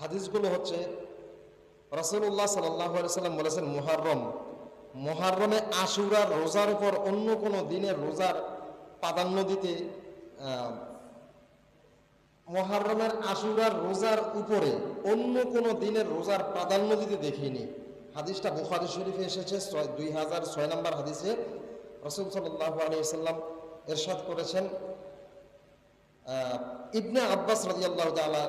হাদিসগুলো হচ্ছে রাসূলুল্লাহ সাল্লাল্লাহু আলাইহি সাল্লাম বলেছেন মুহররমে আশুরার রোজার উপর অন্য কোনো দিনের রোজার প্রাধান্য দিতে মুহররমের আশুরার রোজার উপরে অন্য কোনো দিনের রোজার প্রাধান্য দিতে দেখিনি। হাদিসটা বুখারী শরীফে এসেছে 2006 নম্বর হাদিসে রাসূল সাল্লাল্লাহু আলাইহি সাল্লাম ইরশাদ করেছেন, ইবনে আব্বাস রাদিয়াল্লাহু তাআলা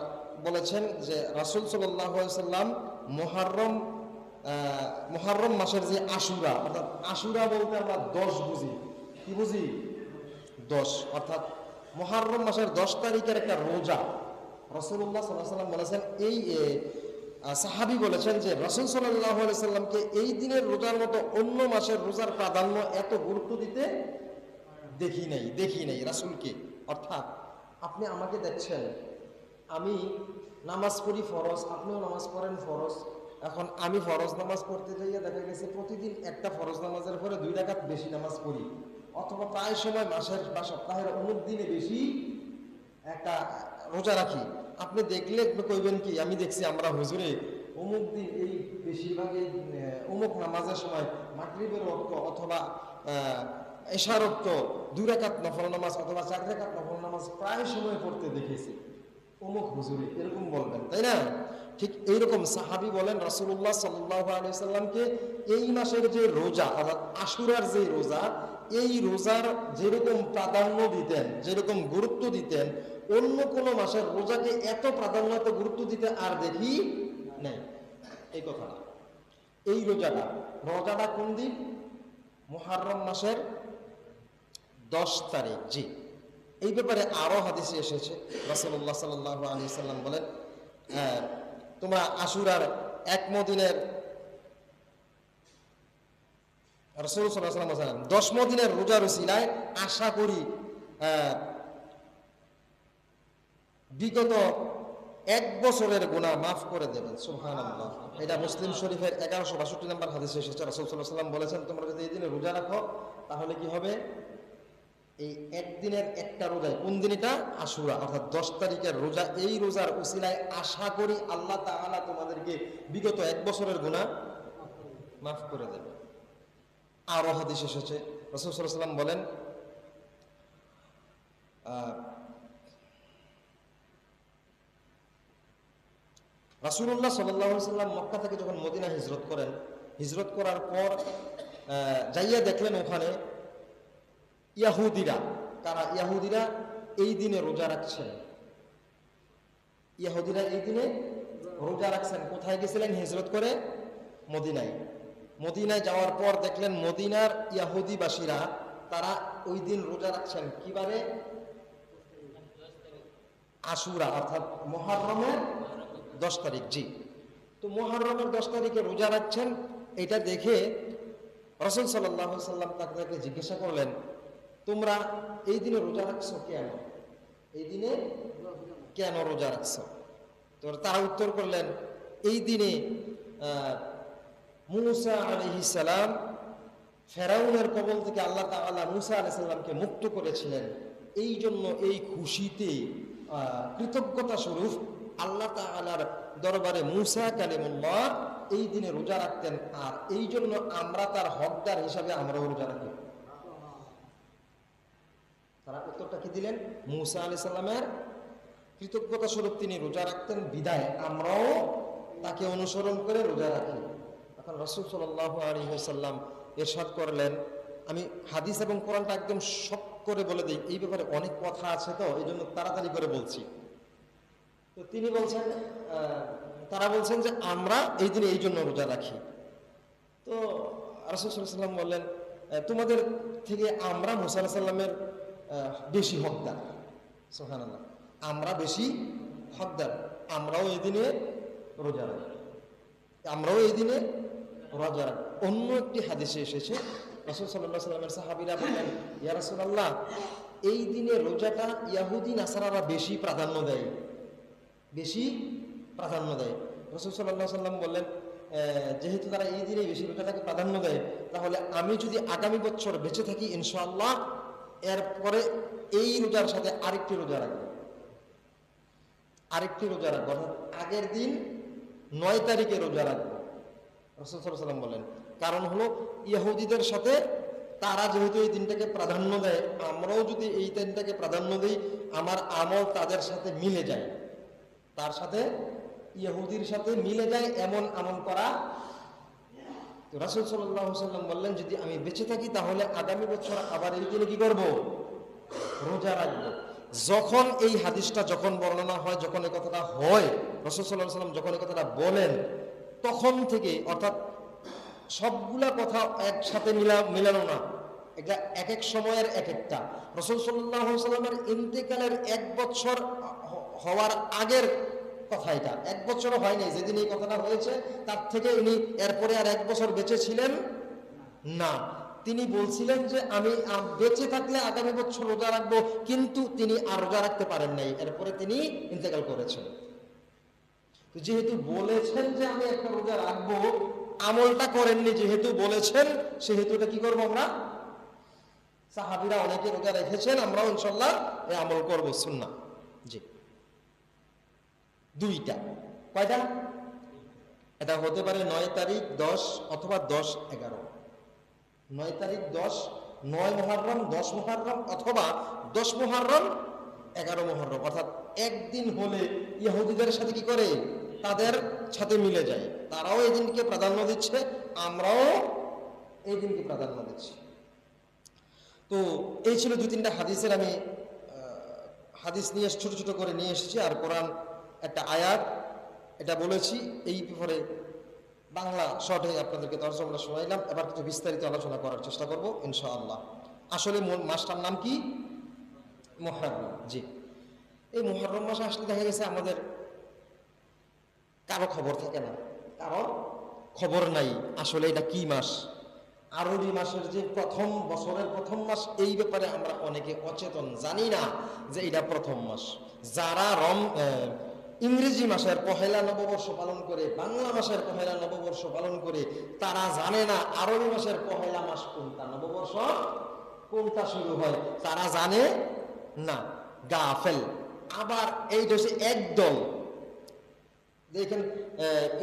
বলেছেন যে রাসূল সাল্লাল্লাহু আলাইহি সাল্লাম মুহররম মাসের যে আশুরা, অর্থাৎ আশুরা বলতে আমরা 10 বুঝি, কি বুঝি 10, অর্থাৎ মুহররম মাসের 10 তারিখের একটা রোজা রাসূলুল্লাহ সাল্লাল্লাহু আলাইহি সাল্লাম বলেছেন। এই সাহাবী বলেছেন যে রাসূল সাল্লাল্লাহু আলাইহি সাল্লামকে এই দিনের রোজার মতো অন্য মাসের রোজার প্রাধান্য এত গুরুত্ব দিতে দেখি নাই রাসূলকে। অর্থাৎ আপনি আমাকে দেখছেন, আমি নামাজ পড়ি ফরজ, আপনিও নামাজ পড়েন ফরজ। এখন আমি ফরজ নামাজ পড়তে যাইয়া দেখা গেছে প্রতিদিন একটা ফরজ নামাজের পরে 2 রাকাত বেশি নামাজ পড়ি, অথবা প্রায় সময় মাসের বা সপ্তাহের অমুক দিনে বেশি একটা রোজা রাখি। আপনি দেখলে কইবেন কি, আমি দেখছি আমরা হুজুরে অমুক দিন এই বেশিরভাগই অমুক নামাজের সময় মাগরিবের ওয়াক্ত অথবা এশার ওয়াক্ত 2 রাকাত নফল নামাজ অথবা 4 রাকাত নফল নামাজ প্রায় সময় পড়তে দেখেছি অমুক হুজুরে, এরকম বলবেন, তাই না? ঠিক এইরকম সাহাবী বলেন রাসূলুল্লাহ সাল্লাল্লাহু আলাইহি সাল্লামকে এই মাসের যে রোজা, অর্থাৎ আশুরার যে রোজা, এই রোজার যেরকম প্রাধান্য দিতেন, যেরকম গুরুত্ব দিতেন, অন্য কোনো মাসের রোজাকে এত প্রাধান্য এত গুরুত্ব দিতে আর দেখি নাই। এই কথাটা, এই রোজাটা কোন দিন? মুহররম মাসের 10 তারিখ। জি, এই ব্যাপারে আরো হাদিসে এসেছে। রাসূলুল্লাহ সাল্লাল্লাহু আলাইহি সাল্লাম বলেন, তোমরা আশুরার এক মদিনের, রাসূল সাল্লাল্লাহু আলাইহি ওয়াসাল্লাম 10 মদিনের রোজার উসিলায় আশা করি বিগত 1 বছরের গুনাহ মাফ করে দেবেন। সুবহানাল্লাহ। এটা মুসলিম শরীফের 1162 নম্বর হাদিসে এসেছে। রাসূল সাল্লাল্লাহু আলাইহি ওয়াসাল্লাম বলেছেন, তোমরা যদি এই দিনে রোজা রাখো তাহলে কি হবে? এই একদিনের একটা রোজায়, কোন দিন এটা? আশুরা, অর্থাৎ 10 তারিখের রোজা। এই রোজার উসিলায় আশা করি আল্লাহ তাআলা তোমাদেরকে বিগত 1 বছরের গুনাহ মাফ করে দেবে। আরো হাদিস এসেছে, রাসূল সাল্লাল্লাহু আলাইহি ওয়াসাল্লাম বলেন, রাসূলুল্লাহ সাল্লাল্লাহু আলাইহি ওয়াসাল্লাম মক্কা থেকে যখন মদিনা হিজরত করেন, হিজরত করার পর যাইয়া দেখলেন ওখানে ইয়াহুদিরা এই দিনে রোজা রাখছেন। ইয়াহুদিরা এই দিনে রোজা রাখছেন। কোথায় গেছিলেন হিজরত করে? মদিনায় যাওয়ার পর দেখলেন মদিনার ইয়াহুদিবাসীরা তারা ওই দিন রোজা রাখছেন। কিবারে? আশুরা, অর্থাৎ মুহররমের 10 তারিখ। জি, তো মুহররমের 10 তারিখে রোজা রাখছেন। এটা দেখে রাসূল সাল্লাল্লাহু আলাইহি সাল্লাম তাদেরকে জিজ্ঞাসা করলেন, তোমরা এই দিনে রোজা রাখছো কেন? এই দিনে কেন রোজা রাখছো? তো তারা উত্তর করলেন, এই দিনে মুসা আলাইহিস সালাম ফেরাউনের কবল থেকে আল্লাহ তাআলা মুসা আলাইহিস সালামকে মুক্ত করেছিলেন। এই জন্য এই খুশিতে কৃতজ্ঞতা স্বরূপ আল্লাহ তাআলার দরবারে মুসা কালিমুল্লাহ এই দিনে রোজা রাখতেন, আর এই জন্য আমরা তার হকদার হিসাবে আমরাও রোজা রাখি। তারা উত্তরটা কি দিলেন? মুসা আলাইহিস সালামের কৃতজ্ঞতা স্বরূপ তিনি রোজা রাখতেন, বিদায় আমরাও তাকে অনুসরণ করে রোজা রাখি। এখন রাসূল সাল্লাল্লাহু আলাইহি ওয়াসাল্লাম ইরশাদ করলেন, আমি হাদিস এবং কোরআনটা একদম শর্ট করে বলে দিই, এই ব্যাপারে অনেক কথা আছে তো এই জন্য তাড়াতাড়ি করে বলছি। তো তিনি বলছেন, তারা বলছেন যে আমরা এই দিনে এই জন্য রোজা রাখি। তো রাসূল সাল্লাল্লাহু আলাইহি ওয়াসাল্লাম বললেন, তোমাদের থেকে আমরা মুসা আলাইহিস সালামের বেশি হকদার। সুবহানাল্লাহ, আমরা বেশি হকদার, আমরাও এই দিনে রোজা রাখি। অন্য একটি হাদিসে এসেছে, রাসূল সাল্লাল্লাহু আলাইহি ওয়াসাল্লামের সাহাবীরা বললেন, ইয়া রাসূলুল্লাহ, এই দিনে রোজাটা ইহুদি নাসারারা বেশি প্রাধান্য দেয়। রাসূল সাল্লাল্লাহু আলাইহি ওয়াসাল্লাম বললেন, যেহেতু তারা এই দিনে বেশি রোজাটাকে প্রাধান্য দেয়, তাহলে আমি যদি আগামী বছর বেঁচে থাকি ইনশাআল্লাহ এরপরে এই রোজার সাথে আরেকটি রোজা রাখবো। আরেকটি রোজা রাখবো, অর্থাৎ আগের দিন 9 তারিখে রোজা রাখবো। রাসূল সাল্লাল্লাহু আলাইহি ওয়াসাল্লাম বলেন, কারণ হলো ইহুদিদের সাথে তারা যেহেতু এই দিনটাকে প্রাধান্য দেয়, আমরাও যদি এই দিনটাকে প্রাধান্য দিই, আমার আমল তাদের সাথে মিলে যায়, তার সাথে ইহুদির সাথে মিলে যায় এমন আমল করা। তো রাসূল সাল্লাল্লাহু আলাইহি ওয়াসাল্লাম বললেন, যদি আমি বেঁচে থাকি তাহলে আগামী বছর আবার এই দিনে কি করব? রোজা রাখবো। যখন এই হাদিসটা যখন বর্ণনা হয়, যখন এই কথাটা হয়, রাসূল সাল্লাল্লাহু আলাইহি ওয়াসাল্লাম যখন এই কথাটা বলেন, তখন থেকে, অর্থাৎ সবগুলা কথা একসাথে মিলানো না, এটা এক এক সময়ের এক একটা। রাসূল সাল্লাল্লাহু আলাইহি ওয়াসাল্লামের ইন্তেকালের 1 বছর হওয়ার আগের কথা, এটা 1 বছরও হয়নি যেদিন এই কথাটা হয়েছে, তার থেকে উনি এরপরে আর 1 বছর বেঁচে ছিলেন না। তিনি বলছিলেন যে আমি বেঁচে থাকলে আগামী বছর রোজা রাখবো, কিন্তু তিনি আর রোজা রাখতে পারেন নাই, এরপরে তিনি ইন্তেকাল করেছেন। তো যেহেতু বলেছেন যে আমি একটা রোজা রাখবো, আমলটা করেননি, যেহেতু বলেছেন সেহেতু এটা কি করবো আমরা? সাহাবীরা অনেকে রোজা রেখেছেন, আমরাও ইনশাআল্লাহ এই আমল করবো, সুন্নাহ। জি, 2টা। কয়টা? এটা হতে পারে 9 তারিখ, 10 অথবা 10-11। 9 তারিখ, 10, 9 মুহররম, 10 মুহররম, অথবা 10 মুহররম, 11 মুহররম। অর্থাৎ একদিন হলে ইহুদিদের সাথে কি করে? তাদের সাথে মিলে যায়, তারাও এই দিনকে প্রাধান্য দিচ্ছে, আমরাও এই দিনকে প্রাধান্য দিচ্ছি। তো এই ছিল 2-3টা হাদিসের, আমি হাদিস নিয়ে ছোট ছোট করে নিয়ে এসেছি, আর কোরআন একটা আয়াত এটা বলেছি। এই ব্যাপারে বাংলা শর্টে আপনাদেরকে তরজমা শোনাইলাম, এবার কিছু বিস্তারিত আলোচনা করার চেষ্টা করব ইনশাআল্লাহ। আসলে মাসটার নাম কি? মুহররম। জি, এই মুহররম মাসে আসলে দেখা গেছে আমাদের কারো খবর থাকে না, কারো খবর নাই আসলে এটা কি মাস। আরবি মাসের যে প্রথম বছরের প্রথম মাস, এই ব্যাপারে আমরা অনেকে অচেতন, জানি না যে এটা প্রথম মাস। যারা ইংরেজি মাসের পহেলা নববর্ষ পালন করে, বাংলা মাসের পহেলা নববর্ষ পালন করে, তারা জানে না আরবি মাসের পহেলা মাস কোনটা, নববর্ষ কোনটা শুরু হয়, তারা জানে না, গাফেল। আবার এই হচ্ছে একদল, দেখেন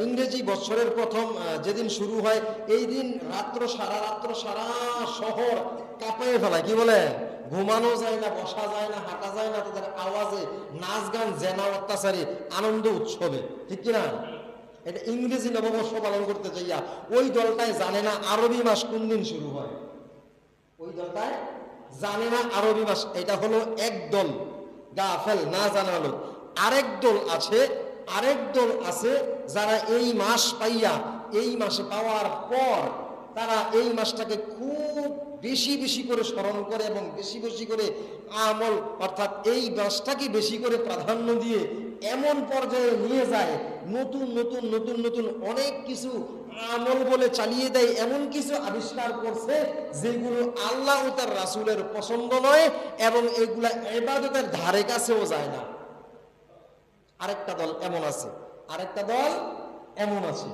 ইংরেজি বছরের প্রথম যেদিন শুরু হয়, এই দিন সারা রাত্র সারা শহর কাঁপিয়ে ফেলায়, কি বলে, ঘুমানো যায় না, বসা যায় না, হাঁটা যায় না, তাদের আওয়াজে নাচ গান, জেনা, অত্যাচারী, আনন্দ উৎসবে, ঠিক কিনা? এটা ইংরেজি নববর্ষ পালন করতে যাইয়া ওই দলটায় জানে না আরবি মাস কোন দিন শুরু হয়, ওই দলটায় জানে না আরবি মাস। এটা হলো এক দল গাফেল, না জানা লোক। আরেক দল আছে যারা এই মাস পাইয়া, এই মাসে পাওয়ার পর তারা এই মাসটাকে খুব বেশি বেশি করে স্মরণ করে এবং বেশি বেশি করে আমল, অর্থাৎ এই মাসটাকে বেশি করে প্রাধান্য দিয়ে এমন পর্যায়ে নিয়ে যায়, নতুন নতুন নতুন নতুন অনেক কিছু আমল বলে চালিয়ে দেয়, এমন কিছু আবিষ্কার করছে যেগুলো আল্লাহ ও তার রাসূলের পছন্দ নয়, এবং এগুলা ইবাদতের ধারে কাছেও যায় না। আরেকটা দল এমন আছে,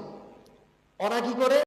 ওরা কি করে?